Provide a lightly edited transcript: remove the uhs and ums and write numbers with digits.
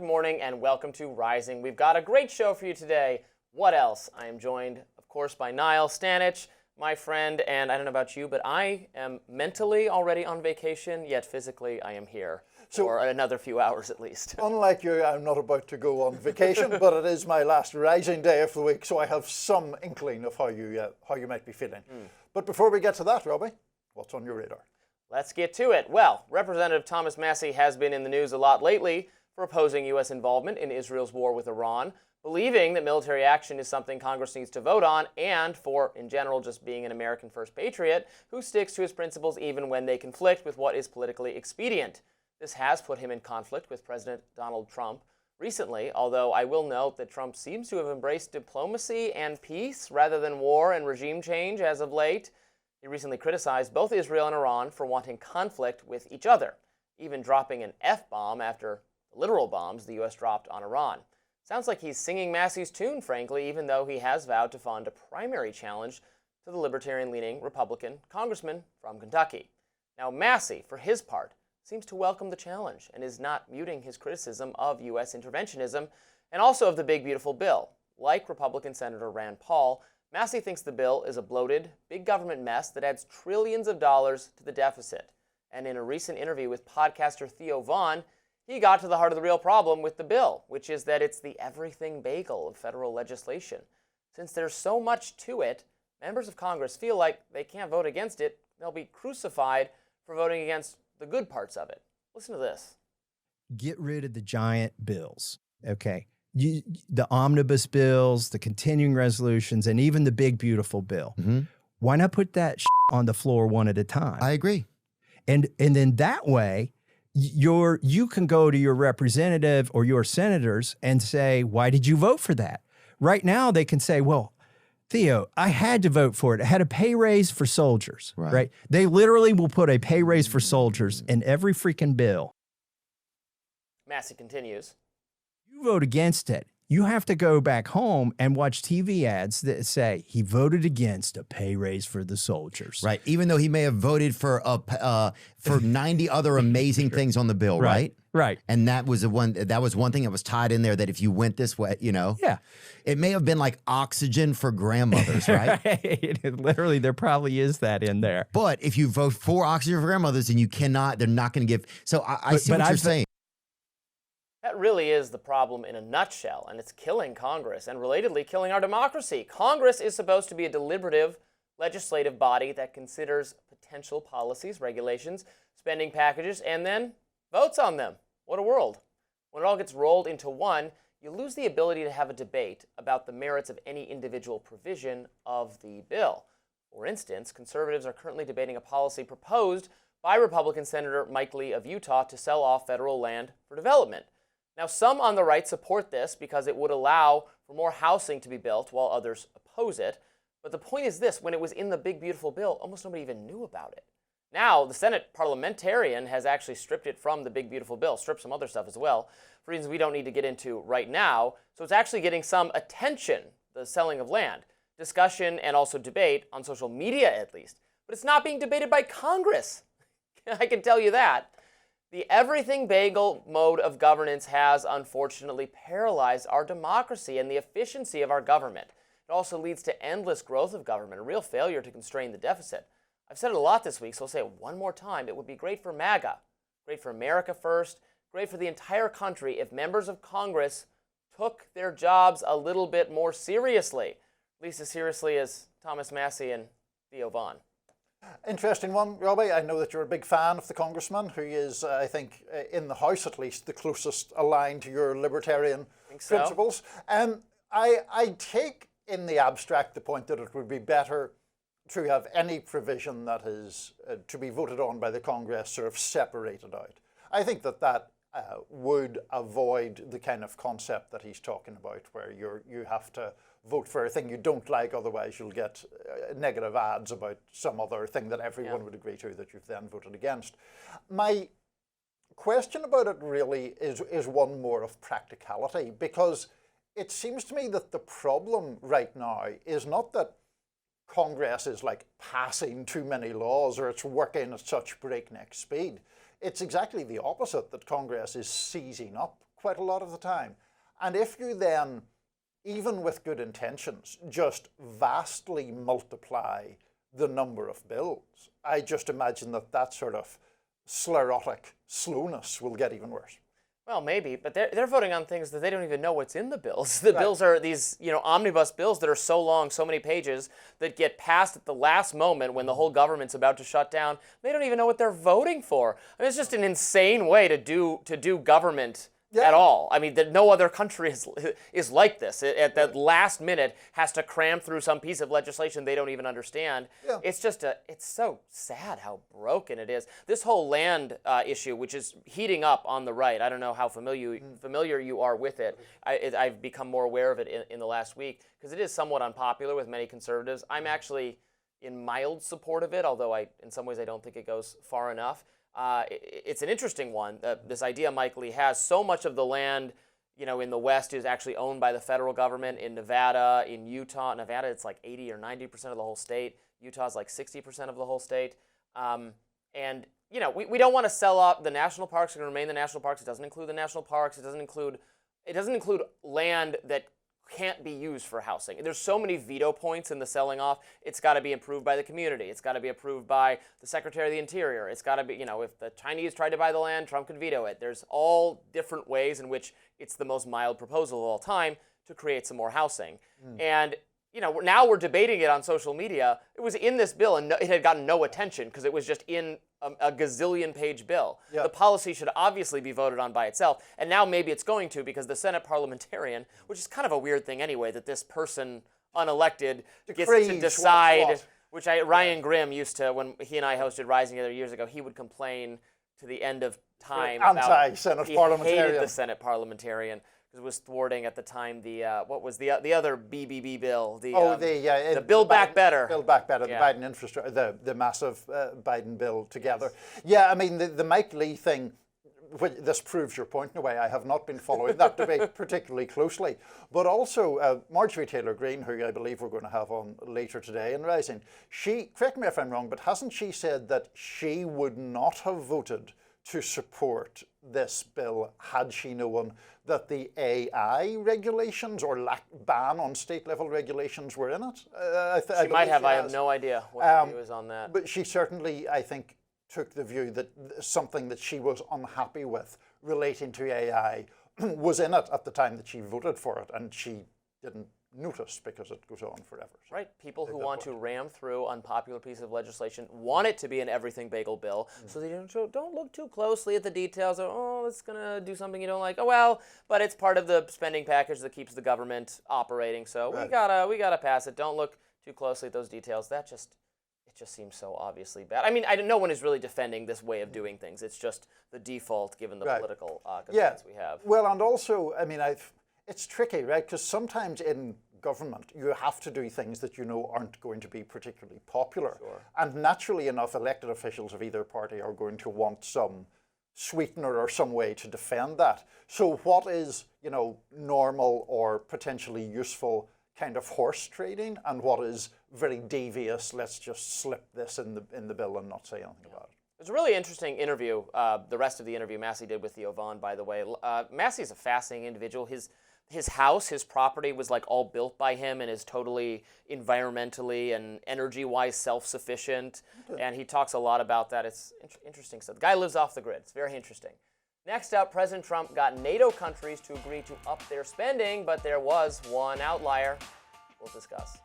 Good morning and welcome to Rising. We've got a great show for you today. What else? I am joined, of course, by Niall Stanich, my friend, and I don't know about you, but I am mentally already on vacation, yet physically I am here for another few hours at least. Unlike you, I'm not about to go on vacation, but it is my last Rising day of the week, so I have some inkling of how you might be feeling. But before we get to that, Robby, what's on your radar? Let's get to it. Well, Representative Thomas Massie has been in the news a lot lately for opposing U.S. involvement in Israel's war with Iran, believing that military action is something Congress needs to vote on, and for, in general, just being an American first patriot who sticks to his principles even when they conflict with what is politically expedient. This has put him in conflict with President Donald Trump recently, although I will note that Trump seems to have embraced diplomacy and peace rather than war and regime change as of late. He recently criticized both Israel and Iran for wanting conflict with each other, even dropping an F-bomb after the literal bombs the U.S. dropped on Iran. Sounds like he's singing Massie's tune, frankly, even though he has vowed to fund a primary challenge to the libertarian-leaning Republican congressman from Kentucky. Now, Massie, for his part, seems to welcome the challenge and is not muting his criticism of U.S. interventionism and also of the big, beautiful bill. Like Republican Senator Rand Paul, Massie thinks the bill is a bloated, big government mess that adds trillions of dollars to the deficit. And in a recent interview with podcaster Theo, he got to the heart of the real problem with the bill, which is that it's the everything bagel of federal legislation. Since there's so much to it, members of Congress feel like they can't vote against it. They'll be crucified for voting against the good parts of it. Listen to this. Get rid of the giant bills, okay? The omnibus bills, the continuing resolutions, and even the big, beautiful bill. Why not put that on the floor one at a time? I agree. And then that way, you can go to your representative or your senators and say, why did you vote for that? Right now, they can say, well, Theo, I had to vote for it. I had a pay raise for soldiers, right? They literally will put a pay raise for soldiers in every freaking bill. Massie continues. You vote against it. You have to go back home and watch TV ads that say he voted against a pay raise for the soldiers. Right. Even though he may have voted for 90 other amazing things on the bill, right? Right. And that was one thing that was tied in there, that if you went this way, yeah, it may have been like oxygen for grandmothers, right? Literally, there probably is that in there. But if you vote for oxygen for grandmothers, then they're not going to give. So I see what you're saying. That really is the problem in a nutshell, and it's killing Congress and, relatedly, killing our democracy. Congress is supposed to be a deliberative legislative body that considers potential policies, regulations, spending packages, and then votes on them. What a world. When it all gets rolled into one, you lose the ability to have a debate about the merits of any individual provision of the bill. For instance, conservatives are currently debating a policy proposed by Republican Senator Mike Lee of Utah to sell off federal land for development. Now, some on the right support this because it would allow for more housing to be built, while others oppose it. But the point is this: when it was in the big, beautiful bill, almost nobody even knew about it. Now, the Senate parliamentarian has actually stripped it from the big, beautiful bill, stripped some other stuff as well, for reasons we don't need to get into right now. So it's actually getting some attention, the selling of land, discussion, and also debate on social media at least. But it's not being debated by Congress. I can tell you that. The everything bagel mode of governance has, unfortunately, paralyzed our democracy and the efficiency of our government. It also leads to endless growth of government, a real failure to constrain the deficit. I've said it a lot this week, so I'll say it one more time. It would be great for MAGA, great for America first, great for the entire country if members of Congress took their jobs a little bit more seriously, at least as seriously as Thomas Massie and Theo. Interesting one, Robby. I know that you're a big fan of the congressman, who is, I think, in the House at least, the closest aligned to your libertarian principles. I take in the abstract the point that it would be better to have any provision that is to be voted on by the Congress sort of separated out. I think that would avoid the kind of concept that he's talking about, where you have to vote for a thing you don't like, otherwise you'll get negative ads about some other thing that everyone would agree to that you've then voted against. My question about it really is one more of practicality, because it seems to me that the problem right now is not that Congress is like passing too many laws or it's working at such breakneck speed. It's exactly the opposite, that Congress is seizing up quite a lot of the time. And if you then, even with good intentions, just vastly multiply the number of bills, I just imagine that sort of sclerotic slowness will get even worse. Well, maybe, but they're voting on things that they don't even know what's in the bills. The bills are these, omnibus bills that are so long, so many pages, that get passed at the last moment when the whole government's about to shut down. They don't even know what they're voting for. I mean, it's just an insane way to do government at all. I mean, that no other country is like this. At the last minute, has to cram through some piece of legislation they don't even understand. Yeah. It's so sad how broken it is. This whole land issue, which is heating up on the right. I don't know how familiar you are with it. I've become more aware of it in the last week because it is somewhat unpopular with many conservatives. I'm actually in mild support of it, although in some ways I don't think it goes far enough. It's an interesting one. This idea Mike Lee has. So much of the land, in the West is actually owned by the federal government. In Nevada, in Utah, it's like 80 or 90% of the whole state. Utah's like 60% of the whole state. And we don't want to sell up the national parks. Are going to remain the national parks. It doesn't include the national parks. It doesn't include land that can't be used for housing. There's so many veto points in the selling off. It's got to be approved by the community. It's got to be approved by the Secretary of the Interior. It's got to be, if the Chinese tried to buy the land, Trump could veto it. There's all different ways in which it's the most mild proposal of all time to create some more housing. And now we're debating it on social media. It was in this bill, and it had gotten no attention because it was just in a gazillion-page bill. Yep. The policy should obviously be voted on by itself, and now maybe it's going to because the Senate parliamentarian, which is kind of a weird thing anyway, that this person unelected gets to decide. Which Ryan Grimm used to, when he and I hosted Rising together years ago, he would complain to the end of time about anti-Senate parliamentarian. He hated the Senate parliamentarian. It was thwarting at the time the what was the other BBB bill? The Build Back Better. Build Back Better, the Biden infrastructure, the massive Biden bill together. Yes. Yeah, I mean the Mike Lee thing. This proves your point in a way. I have not been following that debate particularly closely, but also Marjorie Taylor Greene, who I believe we're going to have on later today in Rising. She, correct me if I'm wrong, but hasn't she said that she would not have voted to support this bill had she known that the AI regulations or ban on state level regulations were in it? She might have. I have no idea what her view is on that. But she certainly, I think, took the view that something that she was unhappy with relating to AI was in it at the time that she voted for it, and she didn't notice because it goes on forever. So right. People who want to ram through unpopular pieces of legislation want it to be an everything bagel bill, so they don't look too closely at the details. Oh, it's going to do something you don't like. Oh, well, but it's part of the spending package that keeps the government operating, so we gotta pass it. Don't look too closely at those details. It just seems so obviously bad. I mean, no one is really defending this way of doing things. It's just the default given the political constraints we have. Well, and also, I mean, it's tricky, right? Because sometimes in government, you have to do things that you know aren't going to be particularly popular. Sure. And naturally enough, elected officials of either party are going to want some sweetener or some way to defend that. So what is, normal or potentially useful kind of horse trading, and what is very devious, let's just slip this in the bill and not say anything about it. It was a really interesting interview, the rest of the interview Massie did with Theo, by the way. Massie is a fascinating individual. His house, his property was like all built by him and is totally environmentally and energy-wise self-sufficient. Okay. And he talks a lot about that. It's interesting stuff. The guy lives off the grid. It's very interesting. Next up, President Trump got NATO countries to agree to up their spending, but there was one outlier. We'll discuss.